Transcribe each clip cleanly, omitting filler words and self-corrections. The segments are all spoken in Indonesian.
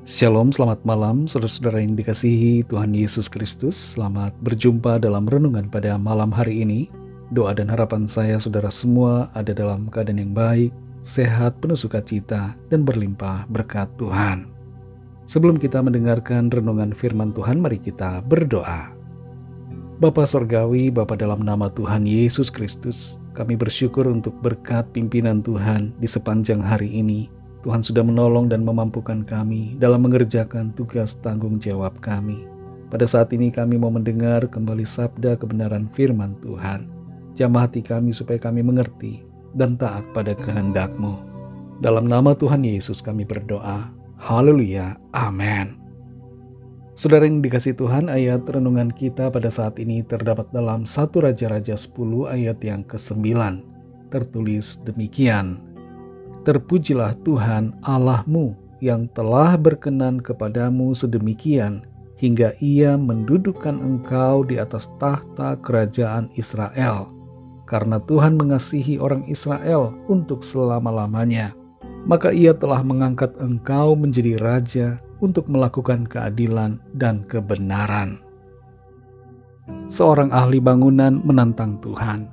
Shalom, selamat malam saudara-saudara yang dikasihi Tuhan Yesus Kristus. Selamat berjumpa dalam renungan pada malam hari ini. Doa dan harapan saya saudara semua ada dalam keadaan yang baik, sehat, penuh sukacita, dan berlimpah berkat Tuhan. Sebelum kita mendengarkan renungan firman Tuhan, mari kita berdoa. Bapa Sorgawi, Bapa dalam nama Tuhan Yesus Kristus, kami bersyukur untuk berkat pimpinan Tuhan di sepanjang hari ini. Tuhan sudah menolong dan memampukan kami dalam mengerjakan tugas tanggung jawab kami. Pada saat ini kami mau mendengar kembali sabda kebenaran firman Tuhan. Jamah hati kami supaya kami mengerti dan taat pada kehendak-Mu. Dalam nama Tuhan Yesus kami berdoa. Haleluya. Amin. Saudara yang dikasih Tuhan, ayat renungan kita pada saat ini terdapat dalam 1 Raja-Raja 10 ayat yang ke-9. Tertulis demikian. Terpujilah Tuhan Allah-Mu yang telah berkenan kepadamu sedemikian hingga Ia mendudukkan engkau di atas tahta kerajaan Israel. Karena Tuhan mengasihi orang Israel untuk selama-lamanya, maka Ia telah mengangkat engkau menjadi raja untuk melakukan keadilan dan kebenaran. Seorang ahli bangunan menantang Tuhan.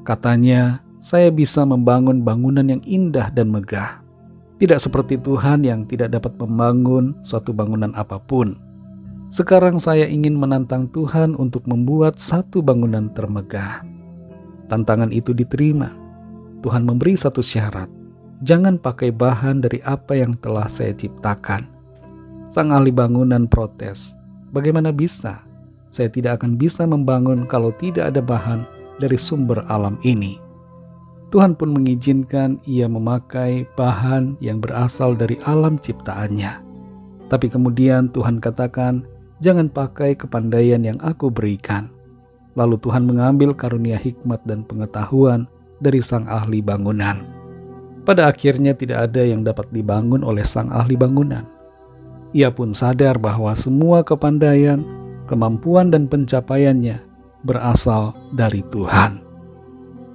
Katanya, saya bisa membangun bangunan yang indah dan megah. Tidak seperti Tuhan yang tidak dapat membangun suatu bangunan apapun. Sekarang saya ingin menantang Tuhan untuk membuat satu bangunan termegah. Tantangan itu diterima. Tuhan memberi satu syarat. Jangan pakai bahan dari apa yang telah saya ciptakan. Sang ahli bangunan protes. Bagaimana bisa? Saya tidak akan bisa membangun kalau tidak ada bahan dari sumber alam ini. Tuhan pun mengizinkan ia memakai bahan yang berasal dari alam ciptaannya. Tapi kemudian Tuhan katakan, jangan pakai kepandaian yang aku berikan. Lalu Tuhan mengambil karunia hikmat dan pengetahuan dari sang ahli bangunan. Pada akhirnya tidak ada yang dapat dibangun oleh sang ahli bangunan. Ia pun sadar bahwa semua kepandaian, kemampuan dan pencapaiannya berasal dari Tuhan.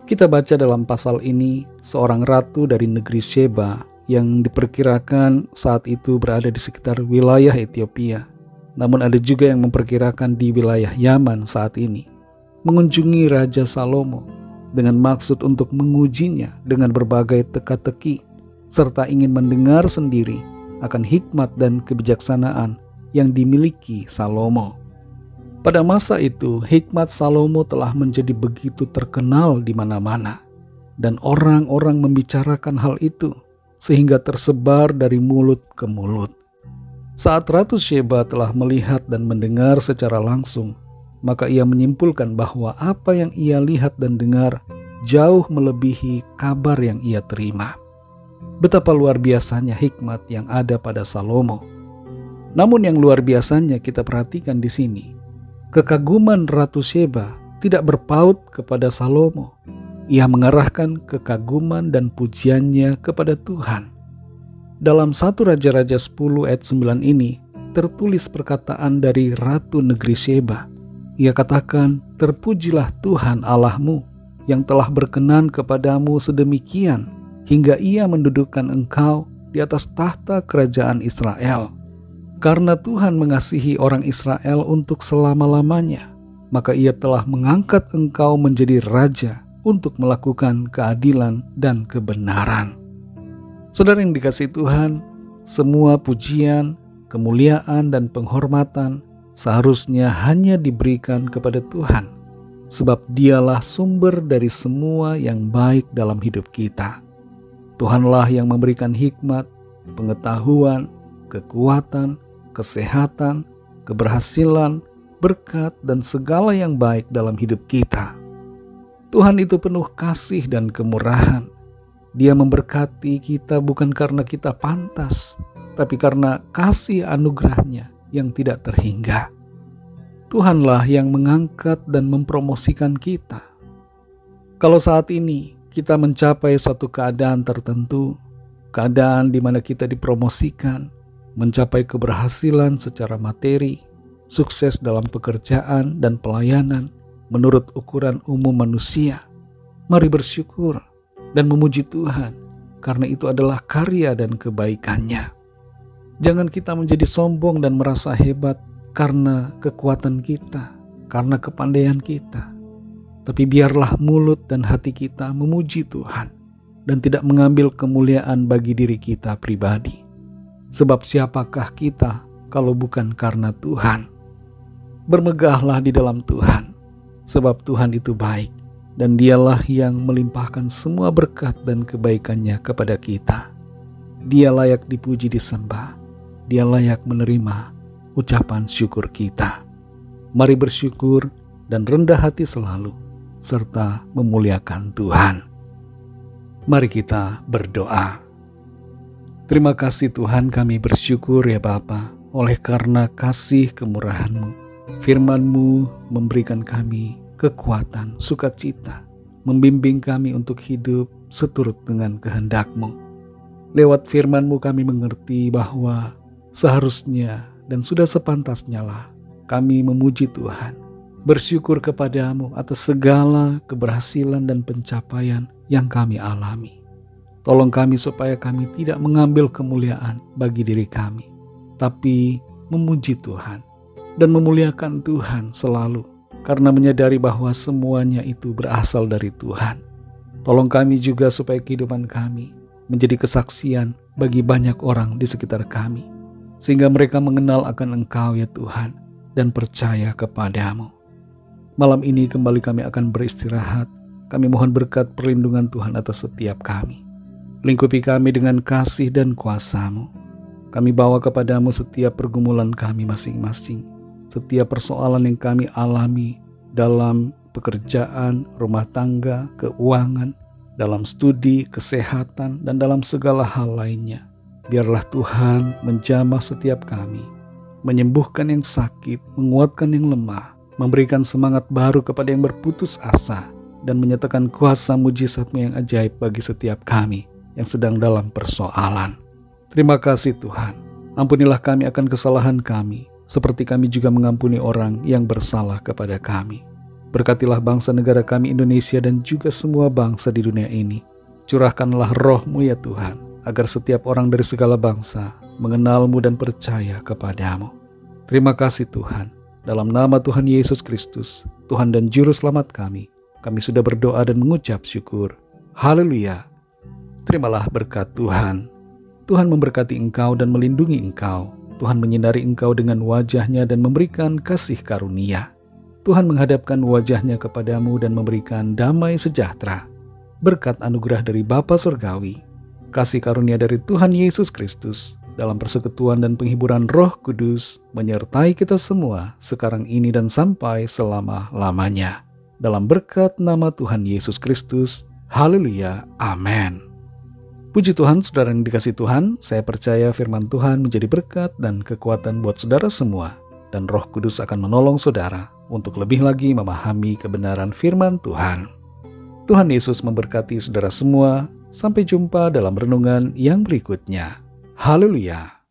Kita baca dalam pasal ini seorang ratu dari negeri Sheba yang diperkirakan saat itu berada di sekitar wilayah Ethiopia. Namun ada juga yang memperkirakan di wilayah Yaman saat ini. Mengunjungi Raja Salomo dengan maksud untuk mengujinya dengan berbagai teka-teki serta ingin mendengar sendiri akan hikmat dan kebijaksanaan yang dimiliki Salomo. Pada masa itu, hikmat Salomo telah menjadi begitu terkenal di mana-mana, dan orang-orang membicarakan hal itu sehingga tersebar dari mulut ke mulut. Saat Ratu Sheba telah melihat dan mendengar secara langsung, maka ia menyimpulkan bahwa apa yang ia lihat dan dengar jauh melebihi kabar yang ia terima. Betapa luar biasanya hikmat yang ada pada Salomo. Namun yang luar biasanya kita perhatikan di sini. Kekaguman Ratu Sheba tidak berpaut kepada Salomo. Ia mengarahkan kekaguman dan pujiannya kepada Tuhan. Dalam 1 Raja-Raja 10 ayat 9 ini tertulis perkataan dari Ratu Negeri Sheba. Ia katakan, terpujilah Tuhan Allah-Mu yang telah berkenan kepadamu sedemikian hingga Ia mendudukkan engkau di atas tahta kerajaan Israel. Karena Tuhan mengasihi orang Israel untuk selama-lamanya, maka Ia telah mengangkat engkau menjadi raja untuk melakukan keadilan dan kebenaran. Saudara yang dikasihi Tuhan, semua pujian, kemuliaan, dan penghormatan seharusnya hanya diberikan kepada Tuhan, sebab Dialah sumber dari semua yang baik dalam hidup kita. Tuhanlah yang memberikan hikmat, pengetahuan, kekuatan, kesehatan, keberhasilan, berkat, dan segala yang baik dalam hidup kita. Tuhan itu penuh kasih dan kemurahan. Dia memberkati kita bukan karena kita pantas, tapi karena kasih anugerahnya yang tidak terhingga. Tuhanlah yang mengangkat dan mempromosikan kita. Kalau saat ini kita mencapai suatu keadaan tertentu, keadaan di mana kita dipromosikan, mencapai keberhasilan secara materi, sukses dalam pekerjaan dan pelayanan menurut ukuran umum manusia, mari bersyukur dan memuji Tuhan, karena itu adalah karya dan kebaikannya. Jangan kita menjadi sombong dan merasa hebat karena kekuatan kita, karena kepandaian kita. Tapi biarlah mulut dan hati kita memuji Tuhan dan tidak mengambil kemuliaan bagi diri kita pribadi. Sebab siapakah kita kalau bukan karena Tuhan? Bermegahlah di dalam Tuhan, sebab Tuhan itu baik dan Dialah yang melimpahkan semua berkat dan kebaikannya kepada kita. Dia layak dipuji disembah. Dia layak menerima ucapan syukur kita. Mari bersyukur dan rendah hati selalu, serta memuliakan Tuhan. Mari kita berdoa. Terima kasih Tuhan, kami bersyukur ya Bapa, oleh karena kasih kemurahan-Mu. Firman-Mu memberikan kami kekuatan, sukacita, membimbing kami untuk hidup seturut dengan kehendak-Mu. Lewat firman-Mu kami mengerti bahwa seharusnya dan sudah sepantasnya lah kami memuji Tuhan, bersyukur kepadamu atas segala keberhasilan dan pencapaian yang kami alami. Tolong kami supaya kami tidak mengambil kemuliaan bagi diri kami, tapi memuji Tuhan dan memuliakan Tuhan selalu, karena menyadari bahwa semuanya itu berasal dari Tuhan. Tolong kami juga supaya kehidupan kami menjadi kesaksian bagi banyak orang di sekitar kami, sehingga mereka mengenal akan Engkau ya Tuhan dan percaya kepadamu. Malam ini kembali kami akan beristirahat. Kami mohon berkat perlindungan Tuhan atas setiap kami. Lingkupi kami dengan kasih dan kuasa-Mu. Kami bawa kepadamu setiap pergumulan kami masing-masing, setiap persoalan yang kami alami dalam pekerjaan, rumah tangga, keuangan, dalam studi, kesehatan, dan dalam segala hal lainnya. Biarlah Tuhan menjamah setiap kami, menyembuhkan yang sakit, menguatkan yang lemah, memberikan semangat baru kepada yang berputus asa, dan menyatakan kuasa mujizat-Mu yang ajaib bagi setiap kami yang sedang dalam persoalan. Terima kasih Tuhan. Ampunilah kami akan kesalahan kami, seperti kami juga mengampuni orang yang bersalah kepada kami. Berkatilah bangsa negara kami Indonesia dan juga semua bangsa di dunia ini. Curahkanlah roh-Mu ya Tuhan, agar setiap orang dari segala bangsa mengenal-Mu dan percaya kepadamu. Terima kasih Tuhan. Dalam nama Tuhan Yesus Kristus, Tuhan dan Juru Selamat kami sudah berdoa dan mengucap syukur. Haleluya. Terimalah berkat Tuhan. Tuhan memberkati engkau dan melindungi engkau. Tuhan menyinari engkau dengan wajah-Nya dan memberikan kasih karunia. Tuhan menghadapkan wajah-Nya kepadamu dan memberikan damai sejahtera. Berkat anugerah dari Bapa Surgawi, kasih karunia dari Tuhan Yesus Kristus, dalam persekutuan dan penghiburan Roh Kudus, menyertai kita semua sekarang ini dan sampai selama-lamanya. Dalam berkat nama Tuhan Yesus Kristus. Haleluya. Amin. Puji Tuhan, saudara yang dikasihi Tuhan, saya percaya firman Tuhan menjadi berkat dan kekuatan buat saudara semua, dan Roh Kudus akan menolong saudara untuk lebih lagi memahami kebenaran firman Tuhan. Tuhan Yesus memberkati saudara semua. Sampai jumpa dalam renungan yang berikutnya. Haleluya.